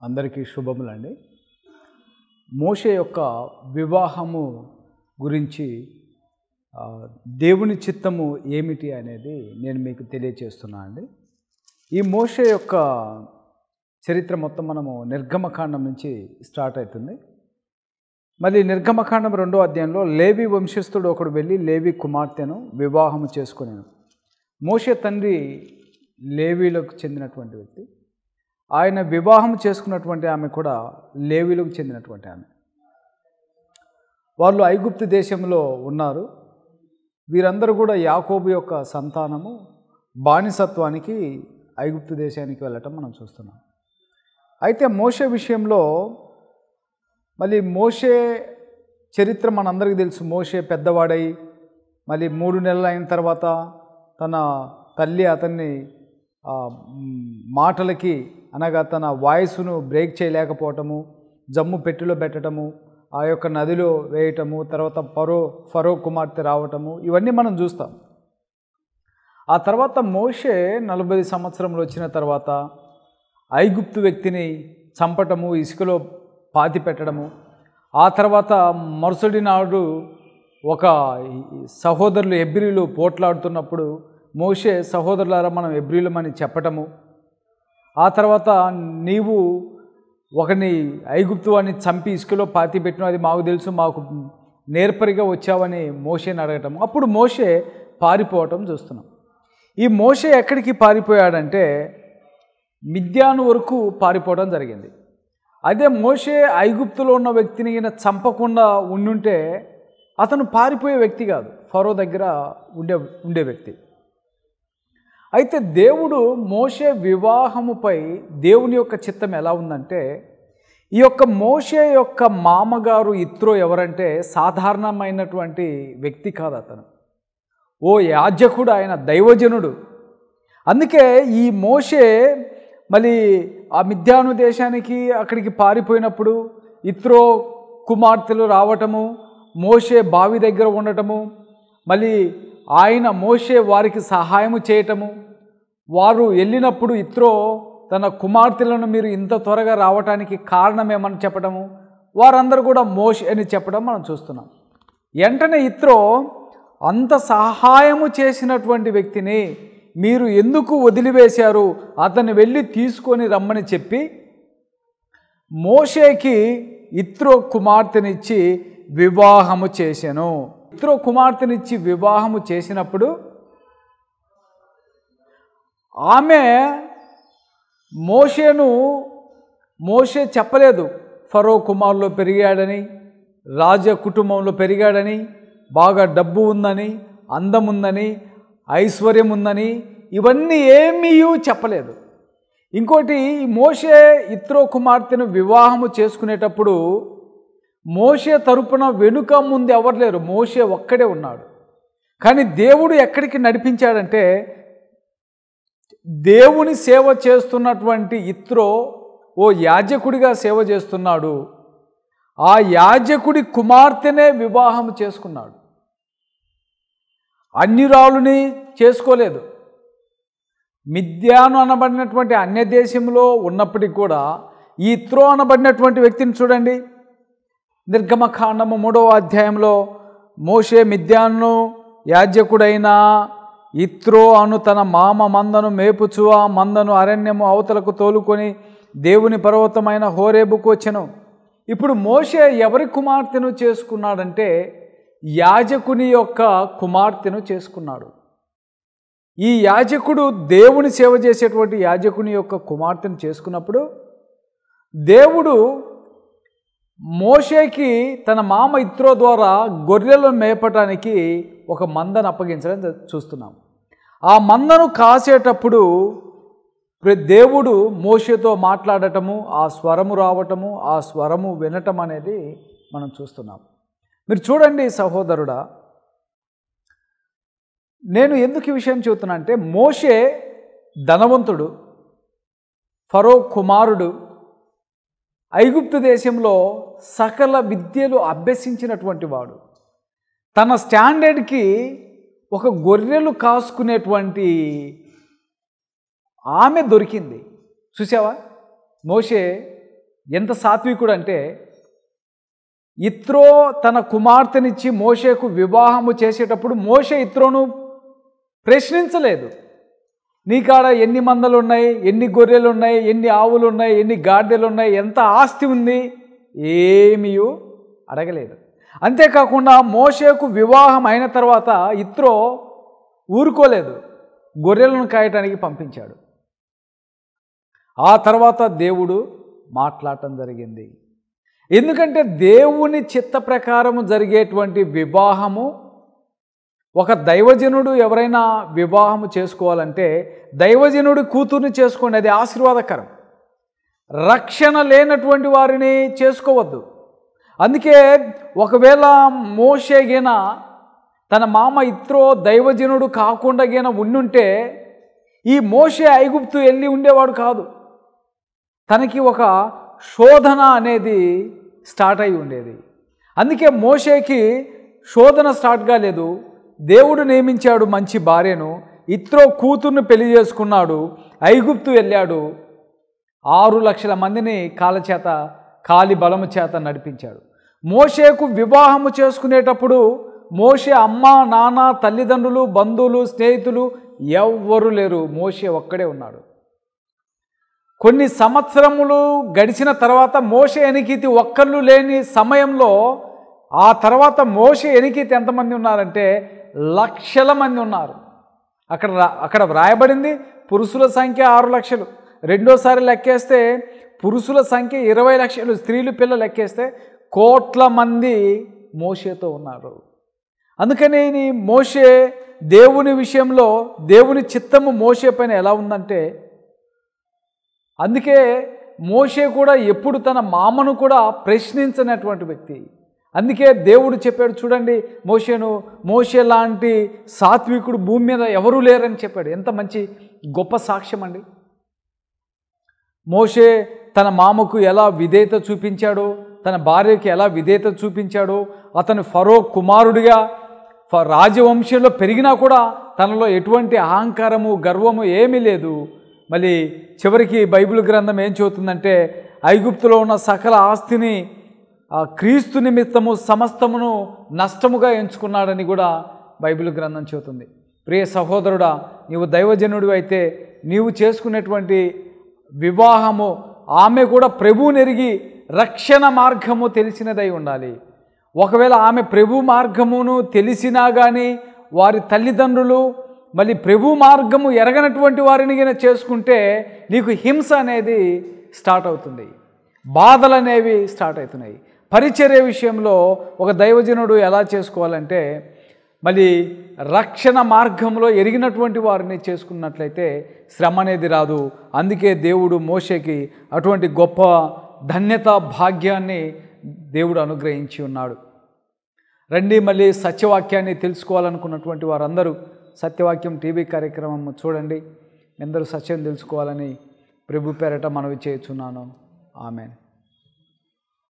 అందరికీ శుభములండి. మోషే యొక్క వివాహము గురించి దేవుని చిత్తము ఏమిటి అనేది నేను మీకు తెలియచేస్తున్నా అండి. ఈ మోషే యొక్క చరిత్ర మొత్తం మనము నిర్గమకాండం నుంచి స్టార్ట్ అవుతుంది. మళ్ళీ నిర్గమకాండం 2వ అధ్యాయంలో లేవి వంశస్థుడు ఒకడు వెళ్ళి లేవి కుమార్తెను వివాహము చేసుకునేను. మోషే తండ్రి లేవీలకు చెందినటువంటి వ్యక్తి. ఆయన వివాహం చేసుకున్నటువంటి ఆమె కూడా లేవీలకు చెందినటువంటి ఆమె. వాళ్ళు ఐగుప్తు దేశంలో ఉన్నారు. వీరందరూ కూడా యాకోబు యొక్క సంతానము. బానిసత్వానికి ఐగుప్తు దేశానికి వెళ్ళటం మనం చూస్తున్నాం. అయితే మోషే విషయంలో మళ్ళీ మోషే చరిత్ర మనందరికీ తెలుసు. మోషే పెద్దవాడై మళ్ళీ 3 నెలలు అయిన తర్వాత తన తల్లి అతన్ని మాటలకి అనగా తన వాయిస్ను బ్రేక్ చేయలేకపోవటము, జమ్ము పెట్టిలో పెట్టడము, ఆ యొక్క నదిలో వేయటము, తర్వాత ఫరో కుమార్తె రావటము, ఇవన్నీ మనం చూస్తాం. ఆ తర్వాత మోషే 40 సంవత్సరములు వచ్చిన తర్వాత ఐగుప్తు వ్యక్తిని చంపటము, ఇసుకలో పాతి పెట్టడము. ఆ తర్వాత మరుసటి నాడు ఒక సహోదరులు హెబ్రీలు పోట్లాడుతున్నప్పుడు మోషే సహోదరులారా మనం హెబ్రీలమని చెప్పటము. ఆ తర్వాత నీవు ఒకని ఐగుప్తు వాడిని చంపి ఇసుకలో పాతి పెట్టిన, అది మాకు తెలుసు, మాకు నేర్పరిగా వచ్చావని మోషేని అడగటం. అప్పుడు మోషే పారిపోవటం చూస్తున్నాం. ఈ మోషే ఎక్కడికి పారిపోయాడంటే మిద్యాను వరకు పారిపోవడం జరిగింది. అదే మోషే ఐగుప్తులో ఉన్న వ్యక్తిని ఈయన చంపకుండా ఉండుంటే అతను పారిపోయే వ్యక్తి కాదు, ఫరో దగ్గర ఉండే వ్యక్తి. అయితే దేవుడు మోషే వివాహముపై దేవుని యొక్క చిత్తం ఎలా ఉందంటే, ఈ యొక్క మోషే యొక్క మామగారు ఇత్రో ఎవరంటే సాధారణమైనటువంటి వ్యక్తి కాదు. అతను ఓ యాజకుడు, ఆయన దైవజనుడు. అందుకే ఈ మోషే మళ్ళీ ఆ మిద్యాను దేశానికి అక్కడికి పారిపోయినప్పుడు ఇత్రో కుమార్తెలు రావటము, మోషే బావి దగ్గర ఉండటము, మళ్ళీ మోషే వారికి సహాయము చేయటము. వారు వెళ్ళినప్పుడు ఇత్రో తన కుమార్తెలను మీరు ఇంత త్వరగా రావటానికి కారణం ఏమని చెప్పడము, వారందరూ కూడా మోషే అని చెప్పడం మనం చూస్తున్నాం. వెంటనే ఇత్రో అంత సహాయము చేసినటువంటి వ్యక్తిని మీరు ఎందుకు వదిలివేశారు, అతన్ని వెళ్ళి తీసుకొని రమ్మని చెప్పి మోషేకి ఇత్రో కుమార్తెనిచ్చి వివాహము చేశాను. ఇత్రో కుమార్తెనిచ్చి వివాహము చేసినప్పుడు ఆమె మోషే చెప్పలేదు ఫరో కుమారులో పెరిగాడని, రాజ కుటుంబంలో పెరిగాడని, బాగా డబ్బు ఉందని, అందం ఉందని, ఐశ్వర్యం ఉందని, ఇవన్నీ ఏమీ చెప్పలేదు. ఇంకోటి, మోషే ఇత్రో కుమార్తెను వివాహము చేసుకునేటప్పుడు మోషే తరపున వెనుక ముందు ఎవరు లేరు, మోషే ఒక్కడే ఉన్నాడు. కానీ దేవుడు ఎక్కడికి నడిపించాడంటే, దేవుని సేవ చేస్తున్నటువంటి ఇత్రో ఓ యాజకుడిగా సేవ చేస్తున్నాడు. ఆ యాజకుడి కుమార్తెనే వివాహం చేసుకున్నాడు. అన్యురాలుని చేసుకోలేదు. మిద్యాను అనబడినటువంటి అన్య దేశంలో ఉన్నప్పటికీ కూడా ఈ ఇత్రో అనబడినటువంటి వ్యక్తిని చూడండి. నిర్గమకాండము 3వ అధ్యాయంలో మోషే మిద్యాను యాజకుడైన ఇత్రో అను తన మామ మందను మేపుచు ఆ మందను అరణ్యము అవతలకు తోలుకొని దేవుని పర్వతమైన హోరేబుకు వచ్చెను. ఇప్పుడు మోషే ఎవరి కుమార్తెను చేసుకున్నాడంటే యాజకుని యొక్క కుమార్తెను చేసుకున్నాడు. ఈ యాజకుడు దేవుని సేవ చేసేటువంటి యాజకుని యొక్క కుమార్తెను చేసుకున్నప్పుడు దేవుడు మోషేకి తన మామ ఇత్రో ద్వారా గొర్రెలను మేపటానికి ఒక మందను అప్పగించడం చూస్తున్నాం. ఆ మందను కాసేటప్పుడు దేవుడు మోషేతో మాట్లాడటము, ఆ స్వరము రావటము, ఆ స్వరము వినటం అనేది మనం చూస్తున్నాం. మీరు చూడండి సహోదరుడా, నేను ఎందుకు ఈ విషయం చెబుతున్నా అంటే, మోషే ధనవంతుడు, ఫరో కుమారుడు, ఐగుప్తు దేశంలో సకల విద్యలు అభ్యసించినటువంటి వాడు. తన స్టాండర్డ్కి ఒక గొర్రెలు కాసుకునేటువంటి ఆమె దొరికింది. చూసావా? మోషే ఎంత సాత్వికుడు అంటే ఇత్రో తన కుమార్తెనిచ్చి మోషేకు వివాహము చేసేటప్పుడు మోషే ఇత్రోను ప్రశ్నించలేదు. నీకాడ ఎన్ని మందలు ఉన్నాయి, ఎన్ని గొర్రెలు ఉన్నాయి, ఎన్ని ఆవులు ఉన్నాయి, ఎన్ని గాడిదలు ఉన్నాయి, ఎంత ఆస్తి ఉంది, ఏమీ అడగలేదు. అంతేకాకుండా మోషేకు వివాహం అయిన తర్వాత ఇత్రో ఊరుకోలేదు, గొర్రెలను కాయటానికి పంపించాడు. ఆ తర్వాత దేవుడు మాట్లాడటం జరిగింది. ఎందుకంటే దేవుని చిత్త ప్రకారము జరిగేటువంటి వివాహము, ఒక దైవజనుడు ఎవరైనా వివాహము చేసుకోవాలంటే దైవజనుడి కూతుర్ని చేసుకోండి, అది ఆశీర్వాదకరం. రక్షణ లేనటువంటి వారిని చేసుకోవద్దు. అందుకే ఒకవేళ మోషే గిన తన మామ ఇత్రో దైవజనుడు కాకుండా గిన ఉండుంటే ఈ మోషే ఐగుప్తు వెళ్ళి ఉండేవాడు కాదు. తనకి ఒక శోధన అనేది స్టార్ట్ అయి ఉండేది. అందుకే మోషేకి శోధన స్టార్ట్ కాలేదు. దేవుడు నియమించాడు మంచి భార్యను, ఇత్రో కూతుర్ని పెళ్లి చేసుకున్నాడు, ఐగుప్తు వెళ్ళాడు, 6 లక్షల మందిని కాలి బలము చేత నడిపించాడు. మోషేకు వివాహము చేసుకునేటప్పుడు మోషే అమ్మ నాన్న తల్లిదండ్రులు బంధువులు స్నేహితులు ఎవ్వరూ లేరు, మోషే ఒక్కడే ఉన్నాడు. కొన్ని సంవత్సరములు గడిచిన తర్వాత మోషే ఎనికితి ఒక్కళ్ళు లేని సమయంలో ఆ తర్వాత మోషే ఎనికితి ఎంతమంది ఉన్నారంటే లక్షల మంది ఉన్నారు. అక్కడ వ్రాయబడింది పురుషుల సంఖ్య 6 లక్షలు, రెండోసారి లెక్కేస్తే పురుషుల సంఖ్య 20 లక్షలు, స్త్రీలు పిల్లలు లెక్కేస్తే కోట్ల మంది మోషేతో ఉన్నారు. అందుకని మోషే దేవుని విషయంలో దేవుని చిత్తము మోషే పైన ఎలా ఉందంటే, అందుకే మోషే కూడా ఎప్పుడు తన మామను కూడా ప్రశ్నించనటువంటి వ్యక్తి. అందుకే దేవుడు చెప్పాడు చూడండి మోషే లాంటి సాత్వికుడు భూమి మీద ఎవరూ లేరని చెప్పాడు. ఎంత మంచి గొప్ప సాక్ష్యం అండి. మోషే తన మామకు ఎలా విధేయత చూపించాడో, తన భార్యకి ఎలా విధేయత చూపించాడో, అతను ఫరో కుమారుడిగా రాజవంశంలో పెరిగినా కూడా తనలో ఎటువంటి అహంకారము గర్వము ఏమీ లేదు. మళ్ళీ చివరికి బైబిల్ గ్రంథం ఏం చెబుతుందంటే ఐగుప్తులో ఉన్న సకల ఆస్తిని క్రీస్తు నిమిత్తము సమస్తమును నష్టముగా ఎంచుకున్నాడని కూడా బైబిల్ గ్రంథం చెబుతుంది. ప్రియ సహోదరుడా, నీవు దైవజనుడు అయితే నీవు చేసుకునేటువంటి వివాహము ఆమె కూడా ప్రభువుని ఎరిగి రక్షణ మార్గము తెలిసినదై ఉండాలి. ఒకవేళ ఆమె ప్రభు మార్గమును తెలిసినా కానీ వారి తల్లిదండ్రులు మళ్ళీ ప్రభు మార్గము ఎరగనటువంటి వారిని గిన చేసుకుంటే నీకు హింస అనేది స్టార్ట్ అవుతుంది, బాధలు అనేవి స్టార్ట్ అవుతున్నాయి. పరిచర్య విషయంలో ఒక దైవజనుడు ఎలా చేసుకోవాలంటే మళ్ళీ రక్షణ మార్గంలో ఎరిగినటువంటి వారిని చేసుకున్నట్లయితే శ్రమ అనేది రాదు. అందుకే దేవుడు మోషేకి అటువంటి గొప్ప ధన్యత భాగ్యాన్ని దేవుడు అనుగ్రహించి ఉన్నాడు. రండి, మళ్ళీ సత్యవాక్యాన్ని తెలుసుకోవాలనుకున్నటువంటి వారందరూ సత్యవాక్యం టీవీ కార్యక్రమం చూడండి. అందరూ సత్యం తెలుసుకోవాలని ప్రభు పేరట మనవి చేయుచున్నాను. ఆమెన్.